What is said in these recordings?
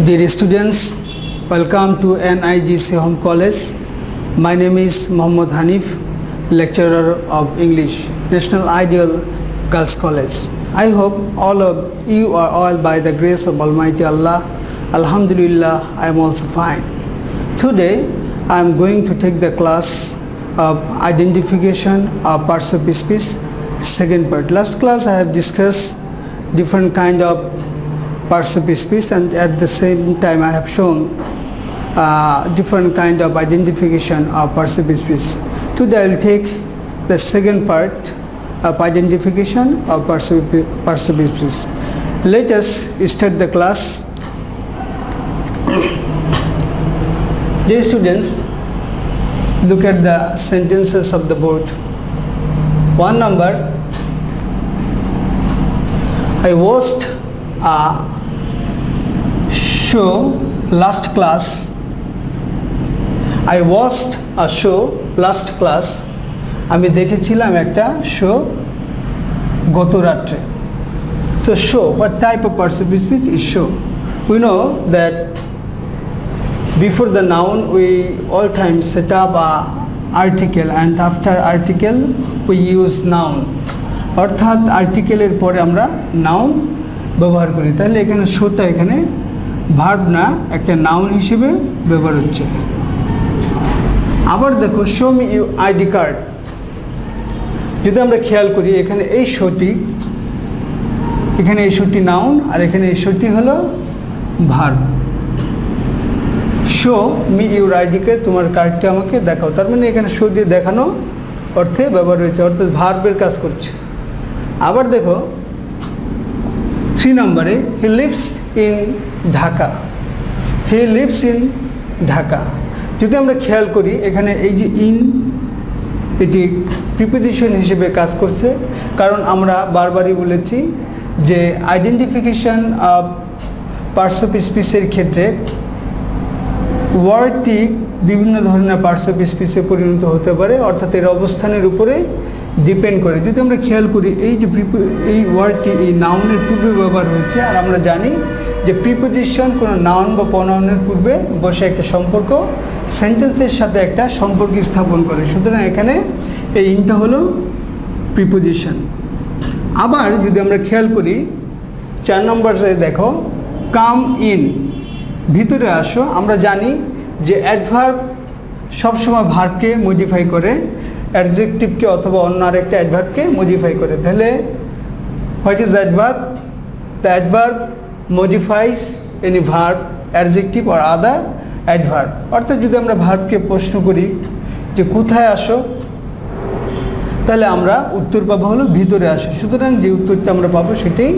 Dear students, welcome to NIGC Home College. My name is Mohammad Hanif, lecturer of English, National Ideal Girls College. I hope all of you are all by the grace of Almighty Allah. Alhamdulillah, I am also fine. Today, I am going to take the class of identification of parts of speech, second part. Last class I have discussed different kind of parts of speech, and at the same time I have shown different kind of identification of parts of speech. Today I will take the second part of identification of parts of speech. Let us start the class. Dear students, look at the sentences of the board. One number, I watched a show last class. I watched a show last class. আমি দেখেছিলাম একটা show গত রাত্রে. So show, what type of parts of speech is show? We know that before the noun we all time set up a article, and after article we use noun. অর্থাৎ আর্টিকেলের পরে আমরা noun ব্যবহার করি. তাহলে এখানে শোটা এখানে ভার্ব না, একটা নাউন হিসেবে ব্যবহার হচ্ছে. আবার দেখো, show me you ID card. যদি আমরা খেয়াল করি, এখানে এই শোটি নাউন, আর এখানে এই শোটি হলো verb. Show me your ID card, তোমার কার্ডটি আমাকে দেখাও. তার মানে এখানে শো দিয়ে দেখানো অর্থে ব্যবহার হয়েছে, অর্থাৎ ভার্বের কাজ করছে. আবার দেখো 3 নম্বরে, he lives in Dhaka. He lives in Dhaka. যদি আমরা খেয়াল করি, এখানে এই যে ইন, এটি প্রিপোজিশন হিসেবে কাজ করছে, কারণ আমরা বারবারই বলেছি যে আইডেন্টিফিকেশন অফ পার্টস অফ স্পিচের ক্ষেত্রে ওয়ার্ডটি বিভিন্ন ধরনের পার্টস অফ স্পিচে পরিণত হতে পারে, অর্থাৎ এর অবস্থানের উপরে ডিপেন্ড করে. যদি আমরা খেয়াল করি, এই যে এই ওয়ার্ডটি এই নাউনের পূর্বে ব্যবহার হচ্ছে, আর আমরা জানি যে প্রিপোজিশন কোনো নাউন বা প্রনাউনের পূর্বে বসে একটা সম্পর্ক সেন্টেন্সের সাথে একটা সম্পর্ক স্থাপন করে. সুতরাং এখানে এই ইনটা হলো প্রিপোজিশন. আবার যদি আমরা খেয়াল করি 4 নম্বরে দেখো, কাম ইন, ভিতরে আসো. আমরা জানি যে অ্যাডভার্ব সবসময় ভার্বকে মডিফাই করে, অ্যাডজেক্টিভকে অথবা অন্য আরেকটা অ্যাডভার্বকে মডিফাই করে. তাহলে what is adverb? The adverb modifies any verb, adjective or other adverb. অর্থাৎ যদি আমরা ভার্বকে প্রশ্ন করি যে কোথায় আসো, তাহলে আমরা উত্তর পাবো হলো ভিতরে আসো. সুতরাং যে উত্তরটা আমরা পাবো সেটাই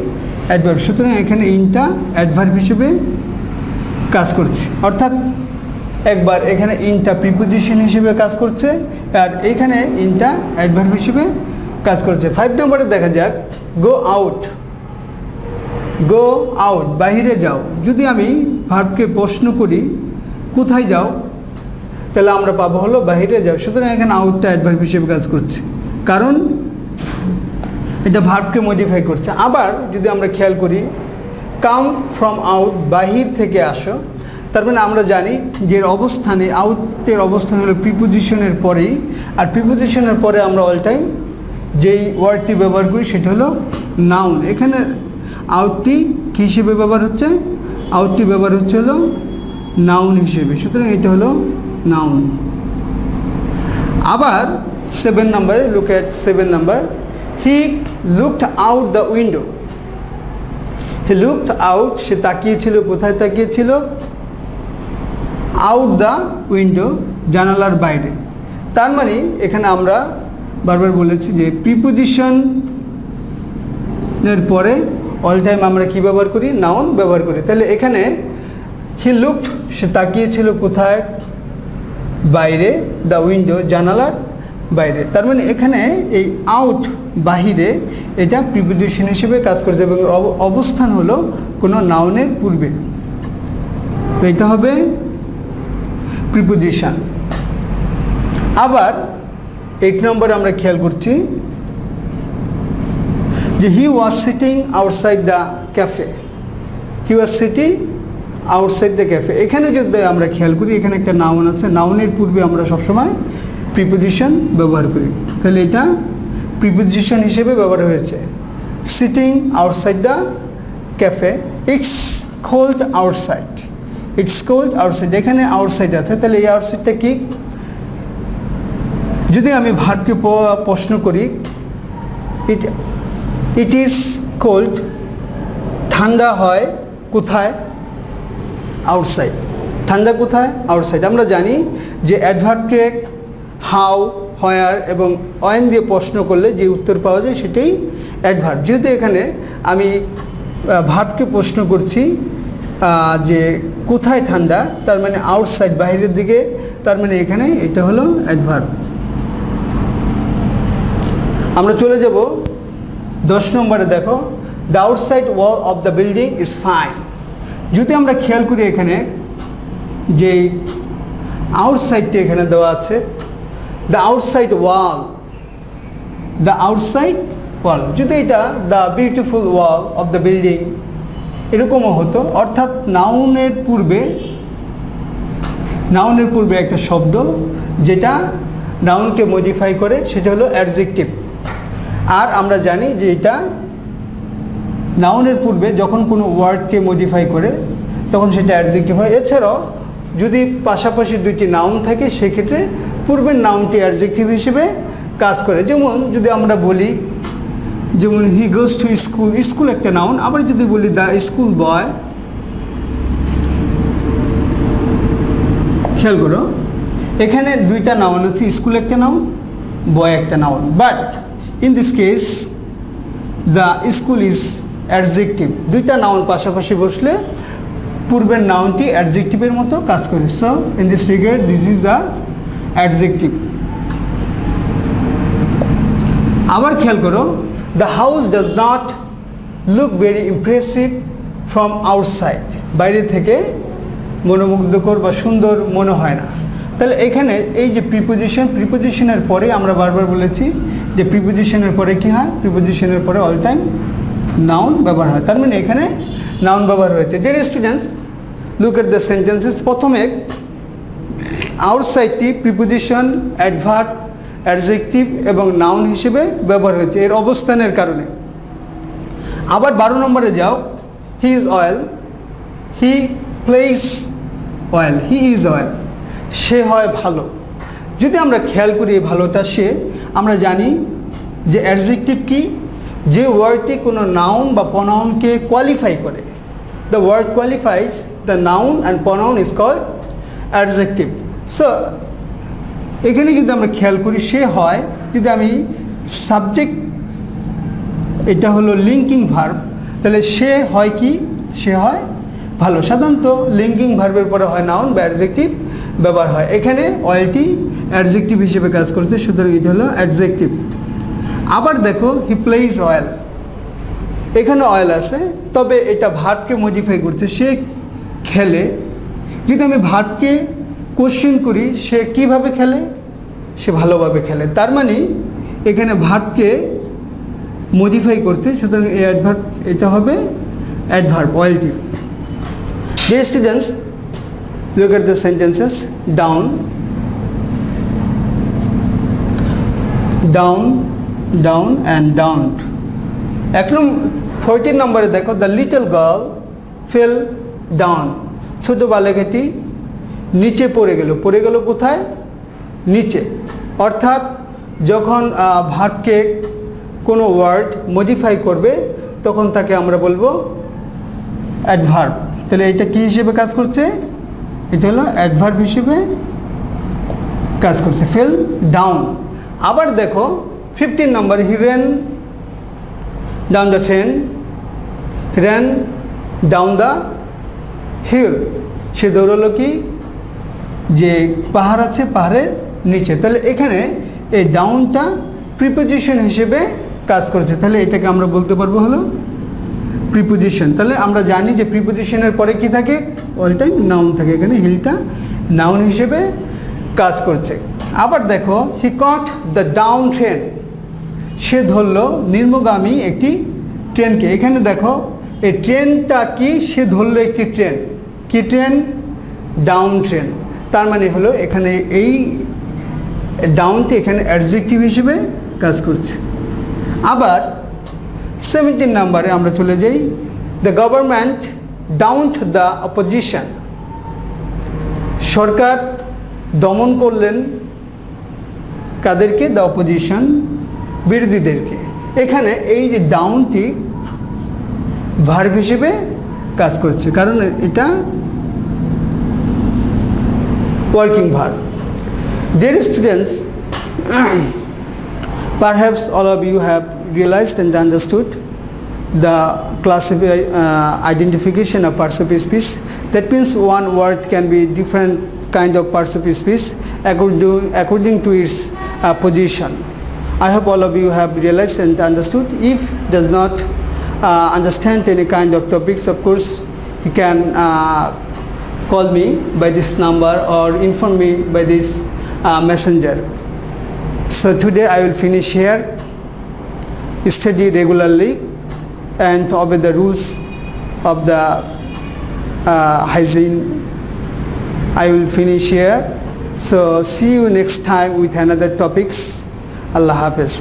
অ্যাডভার্ব. সুতরাং এখানে ইনটা অ্যাডভার্ব হিসেবে কাজ করছে, অর্থাৎ একবার এখানে ইনটা প্রিপোজিশন হিসেবে কাজ করছে, আর এইখানে ইনটা অ্যাডভার্ব হিসেবে কাজ করছে. 5 নম্বরে দেখা যাক, গো আউট. গো আউট, বাহিরে যাও. যদি আমি ভার্বকে প্রশ্ন করি কোথায় যাও, তাহলে আমরা পাবো হলো বাহিরে যাও. সুতরাং এখানে আউটটা অ্যাডভার্ব হিসেবে কাজ করছে, কারণ এটা ভার্বকে মডিফাই করছে. আবার যদি আমরা খেয়াল করি, কাম ফ্রম আউট, বাহির থেকে আসো. তার মানে আমরা জানি যে অবস্থানে, আউটের অবস্থান হলো প্রিপোজিশনের পরেই, আর প্রিপোজিশনের পরে আমরা অল টাইম যেই ওয়ার্ডটি ব্যবহার করি সেটা হলো নাউন. এখানে আউটটি কী হিসেবে ব্যবহার হচ্ছে? আউটটি ব্যবহার হচ্ছে হলো নাউন হিসেবে. সুতরাং এটা হলো নাউন. আবার 7 নম্বরে, look at 7 number, he looked out the window. He looked out, সে তাকিয়েছিল. কোথায় তাকিয়েছিল? আউট দ্য উইন্ডো, জানালার বাইরে. তার মানে এখানে আমরা বারবার বলেছি যে প্রিপোজিশনের পরে অল টাইম আমরা কি ব্যবহার করি? নাউন ব্যবহার করি. তাহলে এখানে হি লুকড, সে তাকিয়েছিল কোথায়? বাইরে, দ্য উইন্ডো, জানালার বাইরে. তার মানে এখানে এই আউট, বাহিরে, এটা প্রিপোজিশন হিসেবে কাজ করছে এবং অবস্থান হলো কোনো নাউনের পূর্বে. তো এটা হবে প্রিপোজিশন. আবার 8 নম্বরে আমরা খেয়াল করছি যে he was sitting outside the cafe. He was sitting outside the cafe. এখানে যদি আমরা খেয়াল করি, এখানে একটা নাউন আছে, নাউনের পূর্বে আমরা সবসময় প্রিপোজিশন ব্যবহার করি। তাহলে এটা প্রিপোজিশন হিসেবে ব্যবহার হয়েছে। Sitting outside the cafe, it's cold outside, it's cold outside. এখানে আউটসাইড আছে, তাহলে এই আউটসাইডটা কি? যদি আমি ভার্বকে প্রশ্ন করি, ইট ইজ কোল্ড, ঠান্ডা হয় কোথায়? আউটসাইড। ঠান্ডা কোথায়? আউটসাইড। আমরা জানি যে অ্যাডভার্বকে হাউ, হোয়ার এবং ওয়েন দিয়ে প্রশ্ন করলে যে উত্তর পাওয়া যায় সেটাই অ্যাডভার্ব। যেহেতু এখানে আমি ভার্বকে প্রশ্ন করছি যে কোথায় ঠান্ডা, তার মানে আউটসাইড, বাইরের দিকে, তার মানে এখানে এটা হলো অ্যাডভার্ব। আমরা চলে যাব 10 নম্বরে। দেখো, the outside wall of the building is fine. যদি আমরা খেয়াল করি এখানে যে আউটসাইডটি এখানে দেওয়া আছে, the outside wall, the outside wall. যদি এটা the beautiful wall of the building এরকমও হতো, অর্থাৎ নাউনের পূর্বে একটা শব্দ যেটা নাউনকে মডিফাই করে, সেটা হলো অ্যাডজেক্টিভ। আর আমরা জানি যে এটা নাউনের পূর্বে যখন কোনো ওয়ার্ডকে মডিফাই করে তখন সেটা অ্যাডজেক্টিভ হয়। এছাড়াও যদি পাশাপাশি দুইটি নাউন থাকে সেক্ষেত্রে পূর্বের নাউনটি অ্যাডজেক্টিভ হিসেবে কাজ করে। যেমন যদি আমরা বলি, যেমন হি গোজ টু স্কুল, স্কুল একটা নাউন। আবার যদি বলি দ্য স্কুল বয়, খেয়াল করো এখানে দুইটা নাউন আছে, স্কুল একটা নাউন, বয় একটা noun. But in this case the school is adjective. দুইটা নাউন পাশাপাশি বসলে পূর্বের নাউনটি অ্যাডজেক্টিভের মতো কাজ করে। So in this regard this is a adjective. আবার খেয়াল করো, the house does not look very impressive from outside. বাইরে থেকে মনোমুগ্ধকর বা সুন্দর মনে হয় না। তাহলে এখানে এই যে প্রিপোজিশনের পরে আমরা বারবার বলেছি যে প্রিপোজিশনের পরে কি হয়? প্রিপোজিশনের পরে অল টাইম নাউন ব্যবহার হয়। তার মানে এখানে নাউন ব্যবহার হয়েছে। Dear students, look at the sentences. প্রথমে আউটসাইডটি প্রিপোজিশন, অ্যাডভার্ব, অ্যাডজেক্টিভ এবং নাউন হিসেবে ব্যবহার হয়েছে এর অবস্থানের কারণে। আবার 12 নম্বরে যাও, he is well, he plays well, he is well, সে হয় ভালো। যদি আমরা খেয়াল করি এই ভালোটা সে, আমরা জানি যে অ্যাডজেক্টিভ কি? যে ওয়ার্ডটি কোনো নাউন বা প্রনাউনকে কোয়ালিফাই করে। The word qualifies the noun and pronoun is called adjective. So এখানে যদি আমরা খেয়াল করি সে হয়, যদি আমি সাবজেক্ট, এটা হলো লিঙ্কিং ভার্ব, তাহলে সে হয় কি? সে হয় ভালো। সাধারণত লিঙ্কিং ভার্বের পরে হয় নাউন বা অ্যাডজেক্টিভ ব্যবহার হয়। এখানে অয়েলটি অ্যাডজেক্টিভ হিসেবে কাজ করছে, সুতরাং এটা হলো অ্যাডজেক্টিভ। আবার দেখো, হি প্লেস অয়েল, এখানে অয়েল আছে, তবে এটা ভার্বকে মডিফাই করছে, সে খেলে। যদি আমি ভার্বকে কোশ্চেন করি, সে কিভাবে খেলে? সে ভালোভাবে খেলে। তার মানে এখানে ভার্বকে মডিফাই করতে, সুতরাং এই অ্যাডভার্ব, এটা হবে অ্যাডভার্ব অয়েলটি। Dear students, look at the sentences. Down, down, down and downed. 14 নম্বরে দেখো, the little girl fell down, ছোট বালিকাটি নিচে পড়ে গেল। পড়ে গেল কোথায়? নিচে। অর্থাৎ যখন ভার্বকে কোনো ওয়ার্ড মডিফাই করবে তখন তাকে আমরা বলবো অ্যাডভার্ব। তাহলে এটা কি হিসেবে কাজ করছে? এটা হলো অ্যাডভার্ব হিসেবে কাজ করছে, ফেল ডাউন। আবার দেখো 15 নম্বর, he ran down the train, ran down the hill, সে দৌড়ালো কি? যে পাহাড় আছে পাহাড়ের নিচে। তাহলে এখানে এই ডাউনটা প্রিপোজিশন হিসেবে কাজ করছে, তাহলে এটাকে আমরা বলতে পারবো হলো প্রিপোজিশন। তাহলে আমরা জানি যে প্রিপোজিশনের পরে কি থাকে? অল টাইম নাউন থাকে। এখানে হিলটা নাউন হিসেবে কাজ করছে। আবার দেখো, হি কট দ্য ডাউন ট্রেন, সে ধরলো নিম্নগামী একটি ট্রেনকে। এখানে দেখো এই ট্রেনটা কি? সে ধরলো একটি ট্রেন। কি ট্রেন, ডাউন ট্রেন। তার মানে হলো এখানে এই ডাউনটি এখানে অ্যাডজেক্টিভ হিসেবে কাজ করছে। আবার 17 নম্বরে আমরা চলে যাই, the government downed the opposition. সরকার দমন করলেন কাদেরকে? দ্য অপোজিশন, বিরোধীদেরকে। এখানে এই যে ডাউনটি ভার্ব হিসেবে কাজ করছে, কারণ এটা working verb. Dear students, perhaps all of you have realized and understood the identification of parts of speech. That means one word can be different kind of parts of speech according to its position. I hope all of you have realized and understood. If does not understand any kind of topics, of course you can call me by this number or inform me by this messenger. So today I will finish here. Study regularly and obey the rules of the hygiene. I will finish here. So see you next time with another topics. Allah Hafiz.